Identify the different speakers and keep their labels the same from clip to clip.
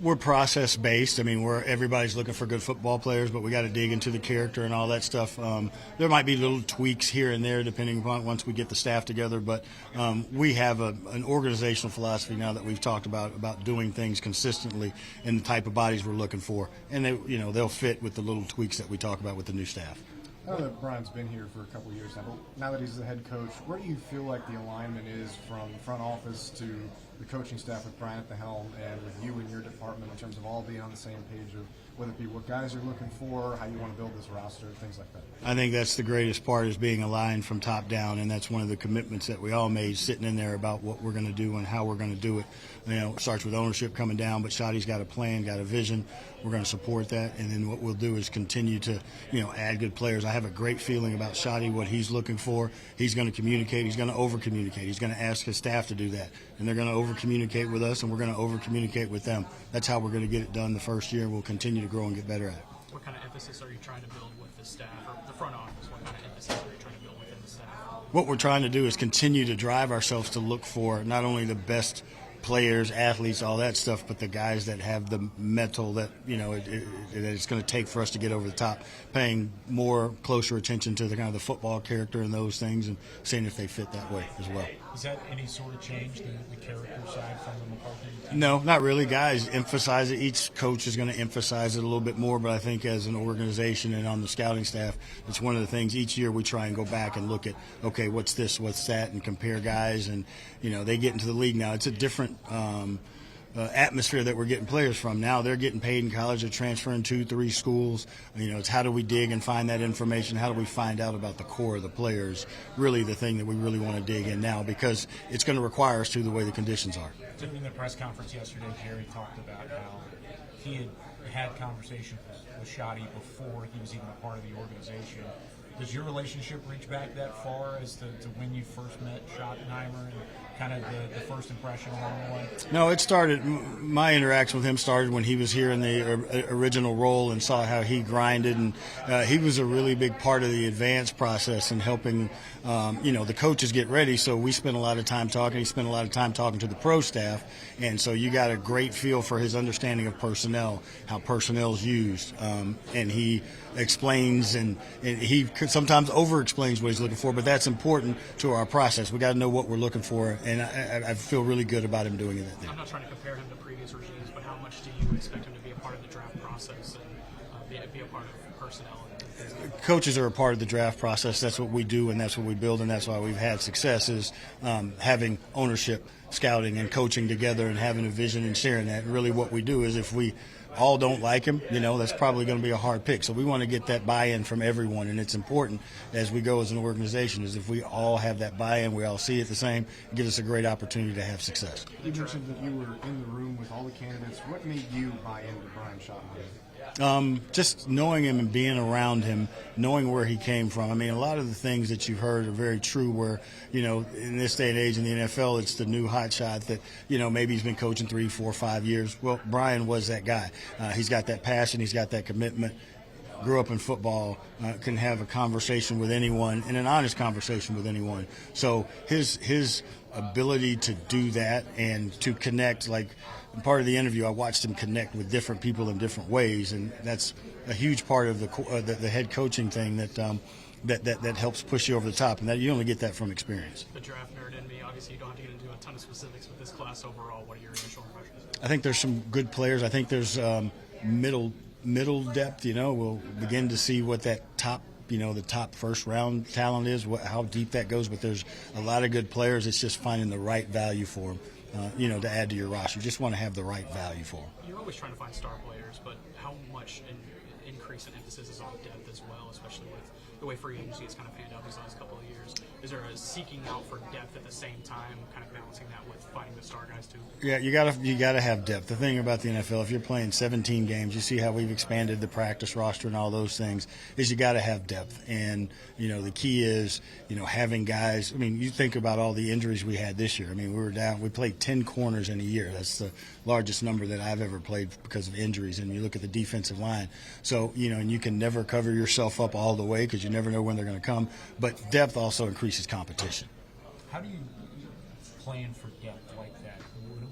Speaker 1: We're process based. I mean, everybody's looking for good football players, but we got to dig into the character and all that stuff. There might be little tweaks here and there depending upon once we get the staff together, but we have an organizational philosophy now that we've talked about doing things consistently and the type of bodies we're looking for, and they'll fit with the little tweaks that we talk about with the new staff.
Speaker 2: I know that Brian's been here for a couple of years now, but now that he's the head coach, where do you feel like the alignment is from the front office to the coaching staff with Brian at the helm and with you and your department in terms of all being on the same page of whether it be what guys you're looking for, how you want to build this roster, things like that?
Speaker 1: I think that's the greatest part, is being aligned from top down, and that's one of the commitments that we all made sitting in there about what we're going to do and how we're going to do it. It starts with ownership coming down, but Schotty's got a plan, got a vision. We're going to support that, and then what we'll do is continue to, add good players. I have a great feeling about Schotty, what he's looking for. He's going to communicate. He's going to over-communicate. He's going to ask his staff to do that, and they're going to over-communicate with us, and we're going to over-communicate with them. That's how we're going to get it done the first year. We'll continue to grow and get better at it.
Speaker 3: What kind of emphasis are you trying to build with the staff, or the front office? What kind of emphasis are you trying to build within the staff?
Speaker 1: What we're trying to do is continue to drive ourselves to look for not only the best players, athletes, all that stuff, but the guys that have the mental that that it's going to take for us to get over the top, paying closer attention to the kind of the football character and those things, and seeing if they fit that way as well.
Speaker 4: Is that any sort of change, the character side from the McCarthy?
Speaker 1: No, not really. Guys emphasize it. Each coach is going to emphasize it a little bit more, but I think as an organization and on the scouting staff, it's one of the things each year we try and go back and look at, okay, what's this, what's that, and compare guys. And, they get into the league now. It's a different atmosphere that we're getting players from. Now they're getting paid in college. They're transferring 2-3 schools. It's how do we dig and find that information? How do we find out about the core of the players? Really the thing that we really want to dig in now, because it's going to require us to the way the conditions are.
Speaker 4: In the press conference yesterday, Jerry talked about how he had conversations with Schotty before he was even a part of the organization. Does your relationship reach back that far as to when you first met Schottenheimer and kind of the first impression along the way?
Speaker 1: No, it started, my interaction with him started when he was here in the original role and saw how he grinded, and he was a really big part of the advanced process and helping, the coaches get ready. So we spent a lot of time talking. He spent a lot of time talking to the pro staff, and so you got a great feel for his understanding of personnel, how personnel is used, and he explains and he sometimes over-explains what he's looking for, but that's important to our process. We got to know what we're looking for, and I feel really good about him doing it.
Speaker 3: I'm not trying to compare him to previous regimes, but how much do you expect him to be a part of the draft process and be a part of personnel?
Speaker 1: Coaches are a part of the draft process. That's what we do, and that's what we build, and that's why we've had success, is having ownership, scouting, and coaching together and having a vision and sharing that. And really what we do is if we all don't like him, that's probably going to be a hard pick. So we want to get that buy-in from everyone, and it's important as we go as an organization, is if we all have that buy-in, we all see it the same, it gives us a great opportunity to have success.
Speaker 2: You mentioned that you were in the room with all the candidates. What made you buy into Brian Schottenheimer?
Speaker 1: Just knowing him and being around him, knowing where he came from. I mean, a lot of the things that you've heard are very true where, in this day and age in the NFL, it's the new hot shot that, maybe he's been coaching 3, 4, 5 years. Well, Brian was that guy. He's got that passion. He's got that commitment. Grew up in football, can have a conversation with anyone, and an honest conversation with anyone. So his ability to do that and to connect, like part of the interview, I watched him connect with different people in different ways, and that's a huge part of the head coaching thing that helps push you over the top, and that you only get that from experience.
Speaker 3: The draft nerd in me, obviously you don't have to get into a ton of specifics with this class overall. What are your initial impressions?
Speaker 1: I think there's some good players. I think there's middle depth. We'll begin to see what that top, the top first round talent is, how deep that goes. But there's a lot of good players. It's just finding the right value for them, to add to your roster. You just want to have the right value for them.
Speaker 3: You're always trying to find star players, but how much increase in emphasis is on depth as well, especially with the way free agency has kind of panned out these last couple of years? Is there a seeking out for depth at the same time, kind of balancing that with finding the star guys too?
Speaker 1: Yeah, you gotta have depth. The thing about the NFL, if you're playing 17 games, you see how we've expanded the practice roster and all those things, is you gotta have depth. And the key is having guys. I mean, you think about all the injuries we had this year. I mean, we played 10 corners in a year. That's the largest number that I've ever played because of injuries. And you look at the defensive line. So and you can never cover yourself up all the way because you never know when they're going to come. But depth also increases competition.
Speaker 4: How do you plan for depth like that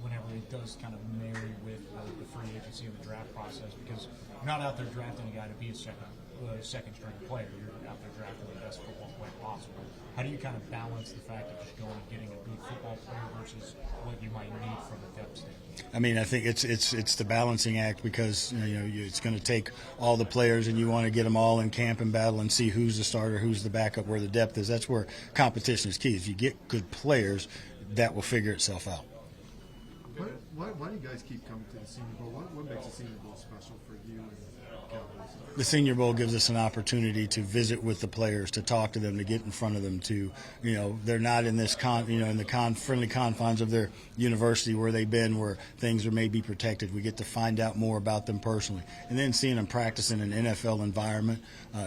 Speaker 4: whenever it does kind of marry with the free agency efficiency of the draft process? Because you're not out there drafting a guy to be a second string player. You're out there drafting the best football player possible. How do you kind of balance the fact of just going and getting a good football player versus what you might need from a depth standpoint?
Speaker 1: I mean, I think it's the balancing act, because it's going to take all the players, and you want to get them all in camp and battle and see who's the starter, who's the backup, where the depth is. That's where competition is key. If you get good players, that will figure itself out.
Speaker 2: Why do you guys keep coming to the Senior Bowl? What makes the Senior Bowl special for you and Cowboys?
Speaker 1: The Senior Bowl gives us an opportunity to visit with the players, to talk to them, to get in front of them. They're not in this in the friendly confines of their university where they've been, where things are maybe protected. We get to find out more about them personally, and then seeing them practice in an NFL environment,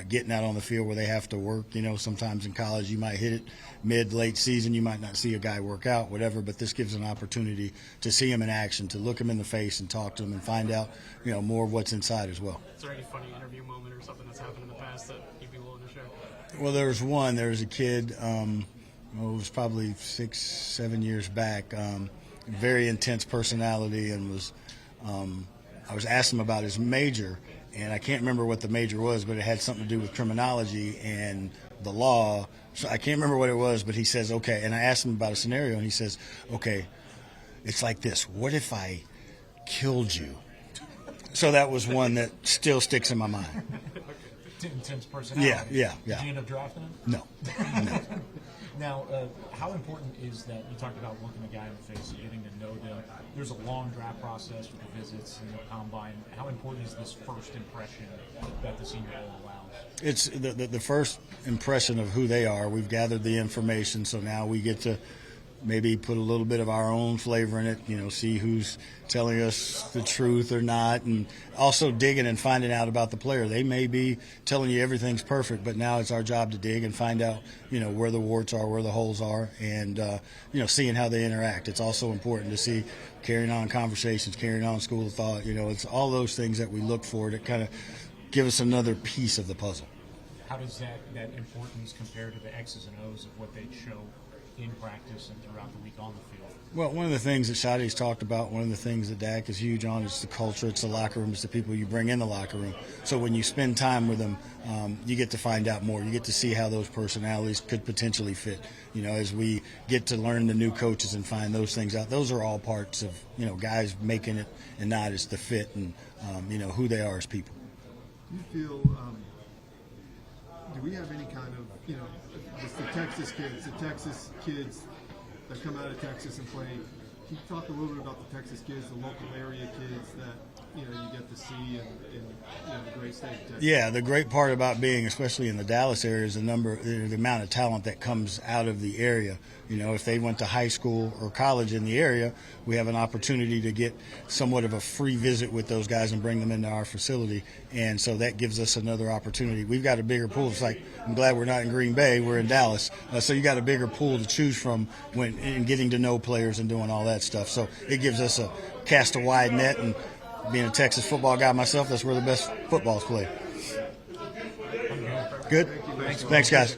Speaker 1: getting out on the field where they have to work. Sometimes in college you might hit it late season, you might not see a guy work out, whatever. But this gives an opportunity to see him in action, to look him in the face and talk to him and find out more of what's inside as well.
Speaker 3: Is there any funny interview moment or something that's happened in the past that you'd be willing to share?
Speaker 1: Well, there was a kid, it was probably 6-7 years back, very intense personality, and I was asking him about his major, and I can't remember what the major was, but it had something to do with criminology and the law. So I can't remember what it was, but he says, okay, and I asked him about a scenario, and he says, okay, it's like this: what if I killed you? So that was one that still sticks in my mind.
Speaker 4: Intense personality.
Speaker 1: Yeah.
Speaker 4: Did you end up drafting him?
Speaker 1: No.
Speaker 4: Now, how important is that? You talked about looking a guy in the face and getting to know them. There's a long draft process with the visits and the combine. How important is this first impression that the Senior Bowl allows?
Speaker 1: It's the first impression of who they are. We've gathered the information, so now we get to maybe put a little bit of our own flavor in it, see who's telling us the truth or not, and also digging and finding out about the player. They may be telling you everything's perfect, but now it's our job to dig and find out, where the warts are, where the holes are, and, seeing how they interact. It's also important to see carrying on conversations, carrying on school of thought. It's all those things that we look for to kind of give us another piece of the puzzle.
Speaker 4: How does that importance compare to the X's and O's of what they show in practice and throughout the week on the field?
Speaker 1: Well, one of the things that Shotty's talked about, one of the things that Dak is huge on, is the culture. It's the locker room. It's the people you bring in the locker room. So when you spend time with them, you get to find out more. You get to see how those personalities could potentially fit. As we get to learn the new coaches and find those things out, those are all parts of, guys making it and not. It's the fit and, who they are as people.
Speaker 2: Do you feel, do we have any kind of, it's the Texas kids that come out of Texas and play. Can you talk a little bit about the Texas kids, the local area kids that you get to see in the great state of Texas?
Speaker 1: Yeah, the great part about being, especially in the Dallas area, is the amount of talent that comes out of the area. If they went to high school or college in the area, we have an opportunity to get somewhat of a free visit with those guys and bring them into our facility. And so that gives us another opportunity. We've got a bigger pool. It's like, I'm glad we're not in Green Bay, we're in Dallas. So you got a bigger pool to choose from in getting to know players and doing all that stuff. So it gives us a cast a wide net, and being a Texas football guy myself, that's where the best football's played. Good? Thanks, guys.